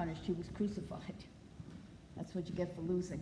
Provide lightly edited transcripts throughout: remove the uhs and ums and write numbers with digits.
punished. He was crucified. That's what you get for losing.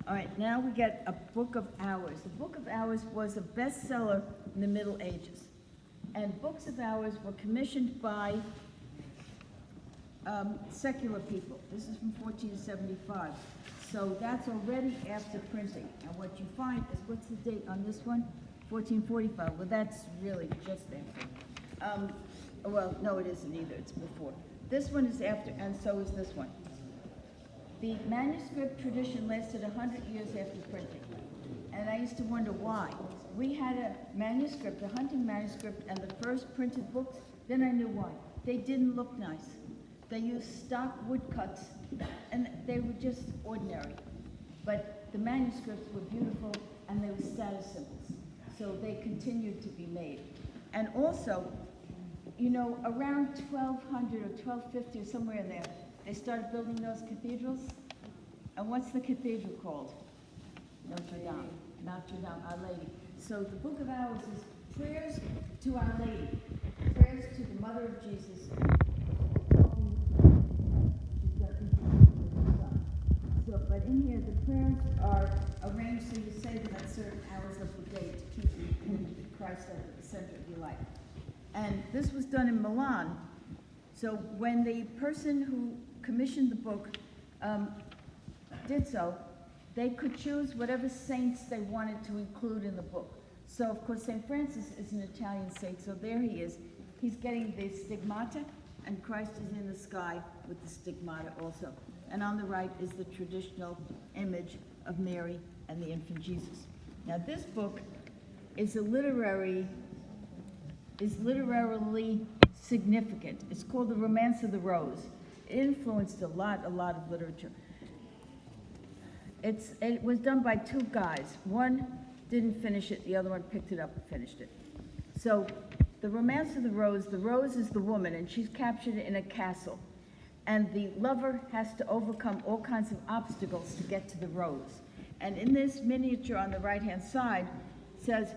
All right, now we get a Book of Hours. The Book of Hours was a bestseller in the Middle Ages. And books of hours were commissioned by secular people. This is from 1475. So that's already after printing. And what you find is, what's the date on this one? 1445. Well, that's really just after. Well, no, it isn't either. It's before. This one is after, and so is this one. The manuscript tradition lasted 100 years after printing. And I used to wonder why. We had a manuscript, a hunting manuscript, and the first printed books, then I knew why. They didn't look nice. They used stock woodcuts, and they were just ordinary. But the manuscripts were beautiful, and they were status symbols. So they continued to be made. And also, you know, around 1200 or 1250 or somewhere in there, they started building those cathedrals. And what's the cathedral called? Notre Dame. Notre Dame, Our Lady. So the Book of Hours is prayers to Our Lady, prayers to the Mother of Jesus. So, but in here, the prayers are arranged so you say them at certain hours of the day to keep Christ at the center of your life. And this was done in Milan. So when the person who commissioned the book did so, they could choose whatever saints they wanted to include in the book. So, of course, St. Francis is an Italian saint, so there he is. He's getting the stigmata, and Christ is in the sky with the stigmata also. And on the right is the traditional image of Mary and the infant Jesus. Now, this book is literarily significant. It's called The Romance of the Rose. It influenced a lot of literature. It was done by two guys. One didn't finish it, the other one picked it up and finished it. So, The Romance of the Rose is the woman, and she's captured in a castle. And the lover has to overcome all kinds of obstacles to get to the rose. And in this miniature on the right-hand side says,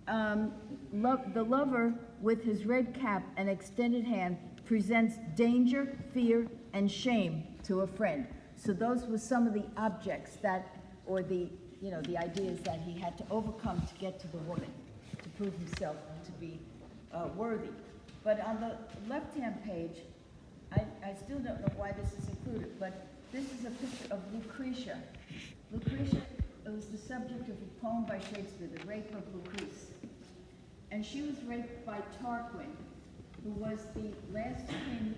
the lover with his red cap and extended hand presents danger, fear, and shame to a friend. So those were some of the objects that, or the ideas that he had to overcome to get to the woman, to prove himself to be worthy. But on the left-hand page, I still don't know why this is included, but this is a picture of Lucretia. Lucretia was the subject of a poem by Shakespeare, The Rape of Lucrece. And she was raped by Tarquin, who was the last king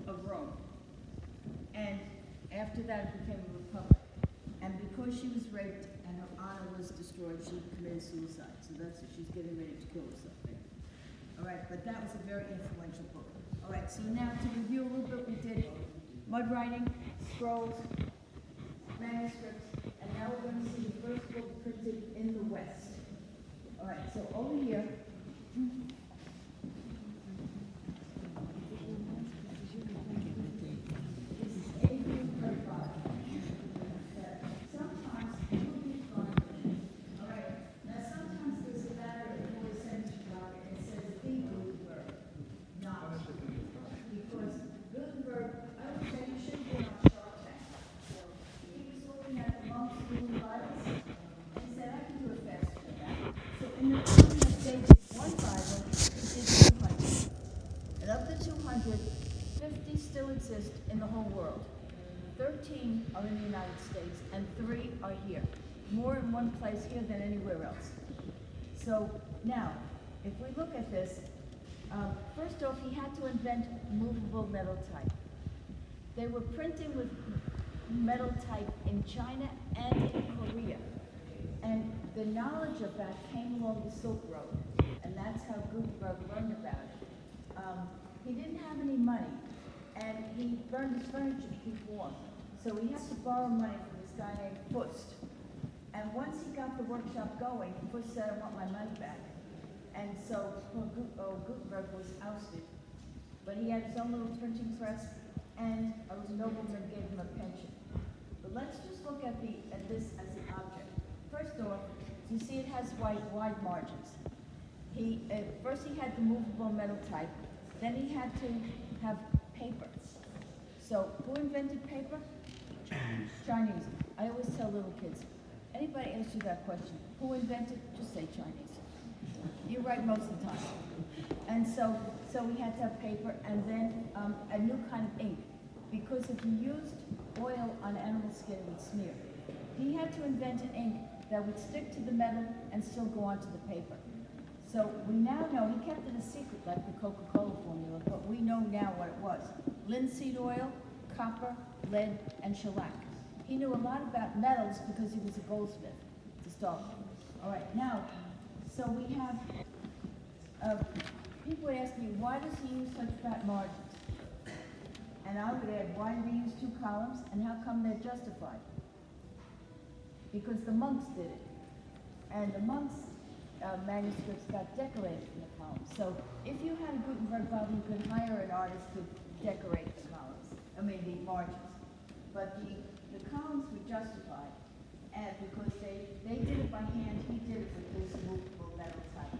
of Rome. And after that, it became a republic. And because she was raped and her honor was destroyed, she committed suicide. So that's what she's getting ready to kill herself there. All right, but that was a very influential book. All right, so now to review a little bit, we did mud writing, scrolls, manuscripts, and now we're going to see the first book printed in the West. All right, so over here, in the whole world. 13 are in the United States and 3 are here. More in one place here than anywhere else. So now, if we look at this, first off, he had to invent movable metal type. They were printing with metal type in China and in Korea. And the knowledge of that came along the Silk Road. And that's how Gutenberg learned about it. He didn't have any money. And he burned his furniture to keep warm. So he had to borrow money from this guy named Fust. And once he got the workshop going, Fust said, I want my money back. And so Gutenberg was ousted. But he had his own little printing press, and a nobleman gave him a pension. But let's just look at this as an object. First off, you see it has wide margins. First he had the movable metal type, then he had to have paper. So who invented paper? Chinese. I always tell little kids, anybody asks you that question, who invented? Just say Chinese. You're right most of the time. And so we had to have paper and then a new kind of ink. Because if you used oil on animal skin, it would smear. He had to invent an ink that would stick to the metal and still go onto the paper. So we now know, he kept it a secret like the Coca-Cola formula, but we know now what it was. Linseed oil, copper, lead, and shellac. He knew a lot about metals because he was a goldsmith to start with. All right, now, so we have, people would ask me, why does he use such fat margins? And I would add, why did he use 2 columns, and how come they're justified? Because the monks did it. And the monks' manuscripts got decorated in the columns. So if you had a Gutenberg Bible, you could hire an artist to decorate the columns, the margins. But the columns were justified, and because they did it by hand, he did it with this movable metal type.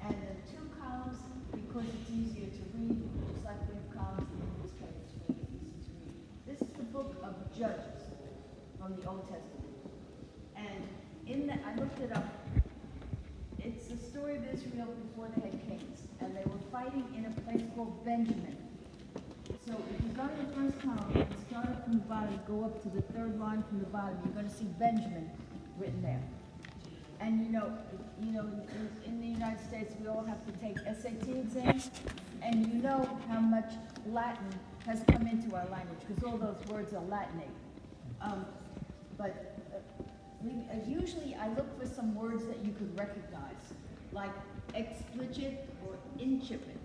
And the 2 columns, because it's easier to read, just like we have columns in the newspapers, make it easy to read. This is the book of Judges from the Old Testament. And I looked it up. It's the story of Israel before they had kings, and they were fighting in a place called Benjamin. So if you go to the first column and start from the bottom, go up to the 3rd line from the bottom, you're going to see Benjamin written there. And in the United States, we all have to take SAT exams, and you know how much Latin has come into our language, because all those words are Latinate. Usually I look for some words that you could recognize, like explicit or incipit.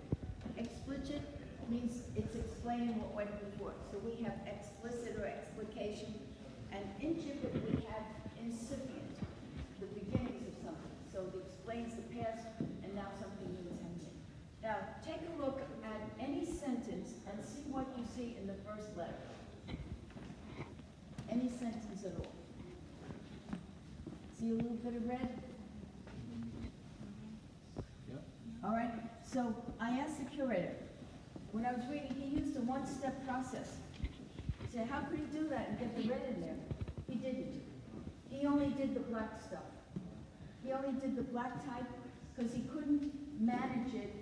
Explicit means it's explaining what went before. So we have explicit or explication, and incipit we have incipient, the beginnings of something. So it explains the past, and now something new is happening. Now take a look at any sentence and see what you see in the first letter. Any sentence at all. See a little bit of red? Yep. All right, so I asked the curator, when I was reading, he used a 1-step process. He said, how could he do that and get the red in there? He didn't. He only did the black stuff. He only did the black type because he couldn't manage it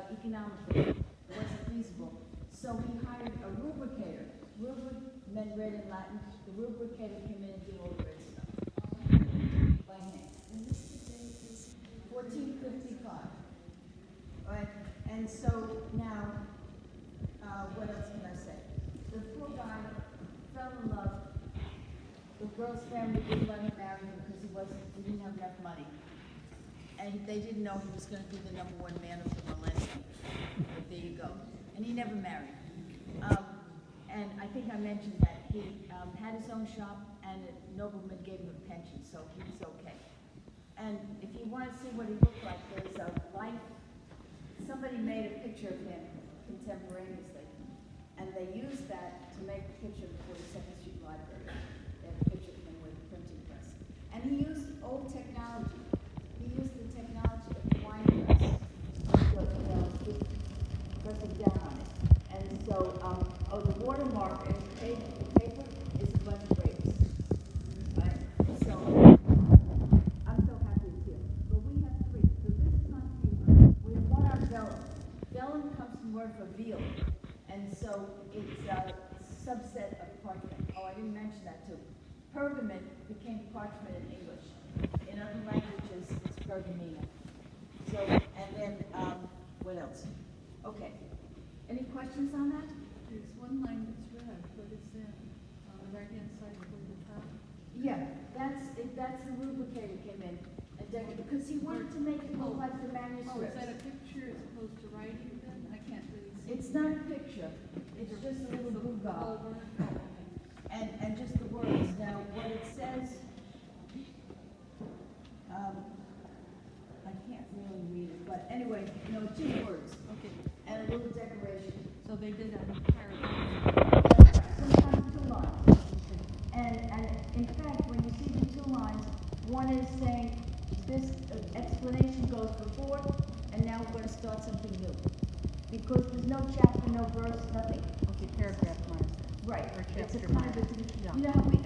economically. It wasn't feasible. So he hired a rubricator. Rubric meant red in Latin. The rubricator came in and did all the red stuff. By hand. And this is 1455. All right, and so now, what else can I say? The poor guy fell in love. The girl's family didn't let him marry him because he didn't have enough money. And they didn't know he was going to be the #1 man of the millennium. But there you go. And he never married. And I think I mentioned that he had his own shop, and a nobleman gave him a pension, so he was okay. And if you want to see what he looked like, there's a life. Somebody made a picture of him contemporaneously, and they used that to make a picture for the 2nd Street Library. They have a picture of him with a printing press. And he used old technology. He used the technology of the wine press, just pressing down on it. And so, the watermark in the paper is a bunch of grapes. Right? So, I'm so happy it's here. But we have 3. So this is on paper. We have one on vellum. Vellum comes from the word for veal. And so it's a subset of parchment. Oh, I didn't mention that too. Pergament became parchment in English. In other languages, it's pergamena. So, and then, what else? Okay. Any questions on that? There's one line that's red. What is that? On the right-hand side of the top? Yeah, that's the rubricator came in. And because he wanted to make it look like the manuscript. Oh, is that a picture as opposed to writing then? I can't really see. It's not a picture. It's just a little booga. And just the words. Now, what it says, I can't really read it, but anyway, 2 words. Okay, And a little decoration. so they did a paragraph. Sometimes 2 lines. And in fact, when you see the 2 lines, one is saying this explanation goes before, and now Right, or it's a chapter kind mark. of, Yeah. you know how we,